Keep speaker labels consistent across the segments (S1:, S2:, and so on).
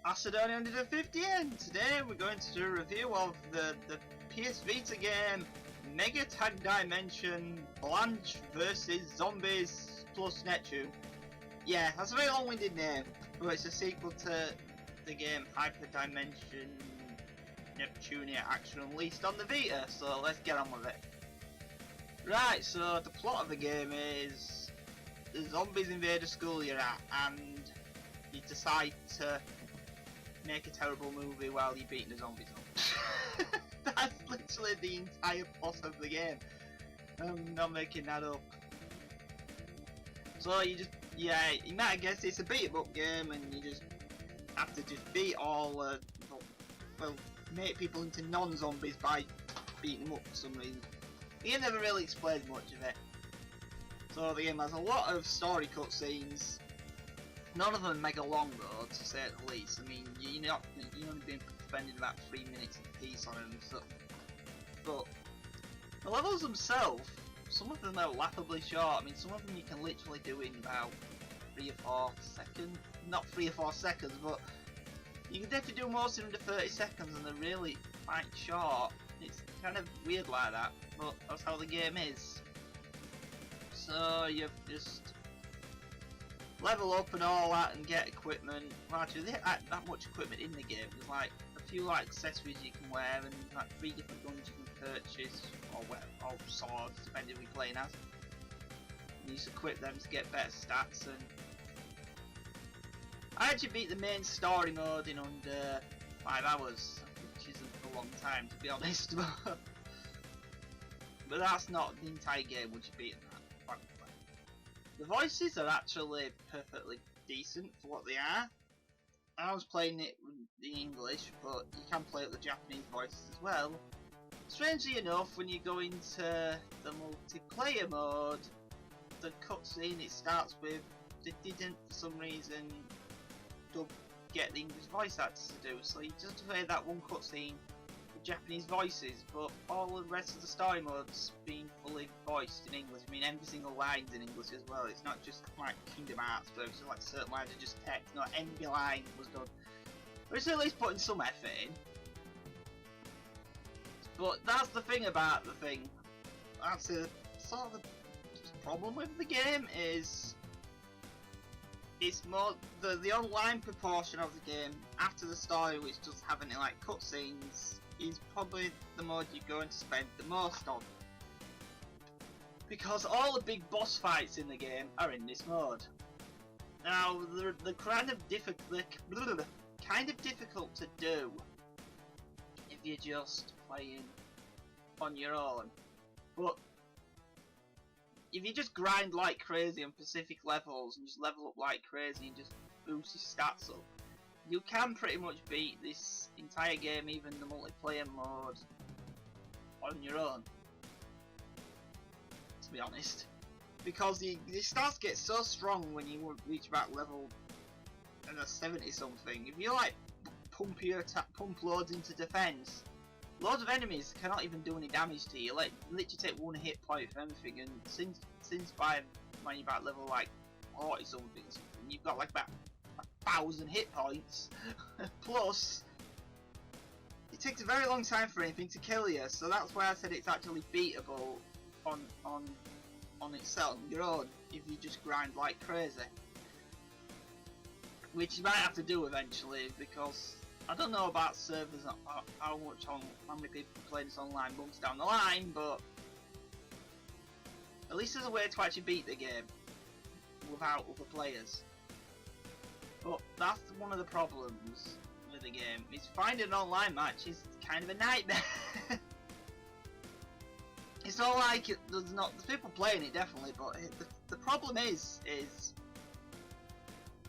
S1: Macedonian 150, and today we're going to do a review of the PS Vita game MegaTagmension Blanc vs Zombies plus Neptune. Yeah, that's a very long-winded name, but it's a sequel to the game Hyperdimension Neptune Action Unleashed on the Vita, so let's get on with it. Right, so the plot of the game is the zombies invade a school you're at, and you decide to make a terrible movie while you're beating the zombies up. That's literally the entire plot of the game. I'm not making that up. So you just, yeah, you might guess it's a beat 'em up game, and you just have to just beat all, well, make people into non-zombies by beating them up for some reason. The game never really explains much of it. So the game has a lot of story cutscenes. None of them mega long though, to say the least. I mean, you've only been spending about 3 minutes a piece on them and stuff. But the levels themselves, some of them are laughably short. I mean, some of them you can literally do in about 3 or 4 seconds. Not 3 or 4 seconds, but you can definitely do most of them in 30 seconds, and they're really quite short. It's kind of weird like that, but that's how the game is. So you've just level up and all that and get equipment. Well, actually, there ain't that much equipment in the game. There's like a few like accessories you can wear, and like 3 different guns you can purchase, or swords, depending on who you're playing as. And you just equip them to get better stats. And I actually beat the main story mode in under 5 hours, which isn't a long time to be honest. But that's not the entire game. Would you beat that? The voices are actually perfectly decent for what they are. I was playing it in English, but you can play it with the Japanese voices as well. Strangely enough, when you go into the multiplayer mode, the cutscene it starts with, they didn't for some reason get the English voice actors to do, so you just play that one cutscene with Japanese voices, but all the rest of the story modes being fully voiced in English. I mean, every single line's in English as well. It's not just like Kingdom Hearts, but it's just like certain lines are just text. Not every line was done. But it's at least putting some effort in. But that's the thing about the thing. That's a sort of the problem with the game is it's more the online proportion of the game after the story, which does have any like cutscenes, is probably the mode you're going to spend the most on, because all the big boss fights in the game are in this mode. Now they're kind of difficult to do if you're just playing on your own, but if you just grind like crazy on specific levels and just level up like crazy and just boost your stats up, you can pretty much beat this entire game, even the multiplayer mode, on your own, to be honest. Because the stats get so strong when you reach about level 70 something. If you like pump loads into defense, loads of enemies cannot even do any damage to you. Like, literally take 1 hit point for everything, and since by when you're about level like 40 something, you've got like about 1,000 hit points. Plus, it takes a very long time for anything to kill you, so that's why I said it's actually beatable on itself, on your own, if you just grind like crazy. Which you might have to do eventually, because I don't know about servers, how many people play this online months down the line, but at least there's a way to actually beat the game without other players. But that's one of the problems with the game, is finding an online match is kind of a nightmare. It's not like there's people playing it, definitely, but the problem is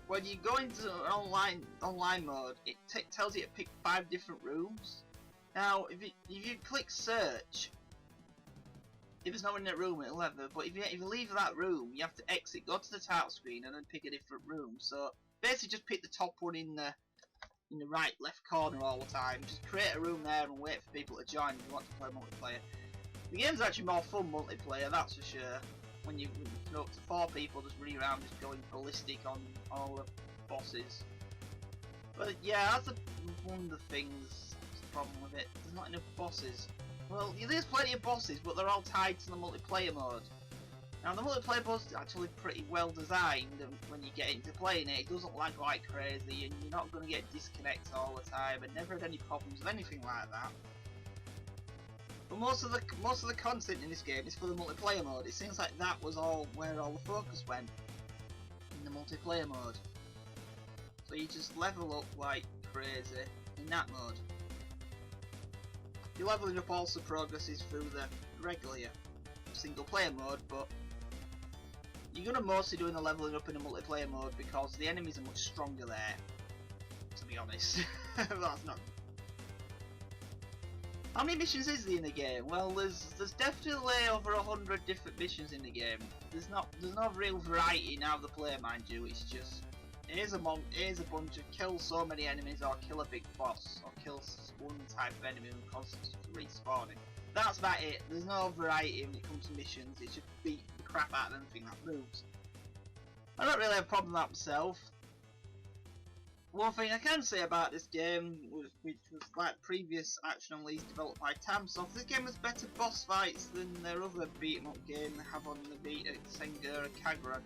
S1: when you go into an online mode, it tells you to pick 5 different rooms. Now, if you click search, if there's no one in that room, it'll have it. But if you leave that room, you have to exit, go to the title screen, and then pick a different room. So basically, just pick the top one in the right left corner all the time. Just create a room there and wait for people to join if you want to play multiplayer. The game's actually more fun multiplayer, that's for sure. When you go up to 4 people just running around just going ballistic on all the bosses. But yeah, that's one of the things, that's the problem with it. There's not enough bosses. Well, there's plenty of bosses, but they're all tied to the multiplayer mode. Now the multiplayer mode is actually pretty well designed, and when you get into playing it, it doesn't lag like crazy, and you're not going to get disconnects all the time, and never had any problems with anything like that. But most of the content in this game is for the multiplayer mode. It seems like that was all where all the focus went, in the multiplayer mode. So you just level up like crazy in that mode. Your leveling up also progresses through the regular single player mode, but you're gonna mostly doing the leveling up in the multiplayer mode because the enemies are much stronger there. To be honest, that's not. How many missions is there in the game? Well, there's definitely over 100 different missions in the game. There's no real variety now the player, mind you. It's just here's a bunch of kill so many enemies, or kill a big boss, or kill one type of enemy and constantly respawning. That's about it. There's no variety when it comes to missions. It's just beat the crap out of anything that moves. I don't really have a problem with that myself. One thing I can say about this game, which was like previous action release developed by Tamsoft, this game has better boss fights than their other beat 'em up game they have on the Vita, Senga and Kagura.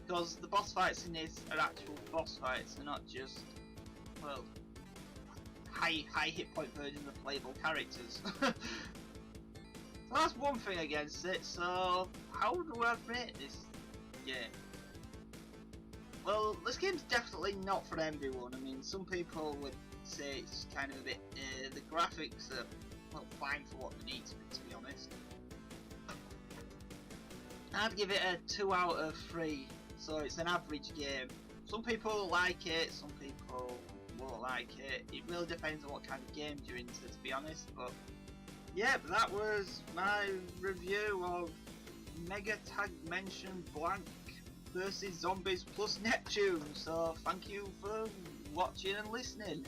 S1: Because the boss fights in this are actual boss fights, they're not just, well, high hit point versions of playable characters. So that's one thing against it. So how do I rate this game? Well, this game's definitely not for everyone. I mean, some people would say it's kind of a bit, the graphics are, well, fine for what they need to be honest. I'd give it a 2 out of 3, so it's an average game. Some people like it, some people won't like it. It really depends on what kind of games you're into, to be honest. But yeah, that was my review of MegaTagmension Blanc versus Zombies plus Neptune. So thank you for watching and listening.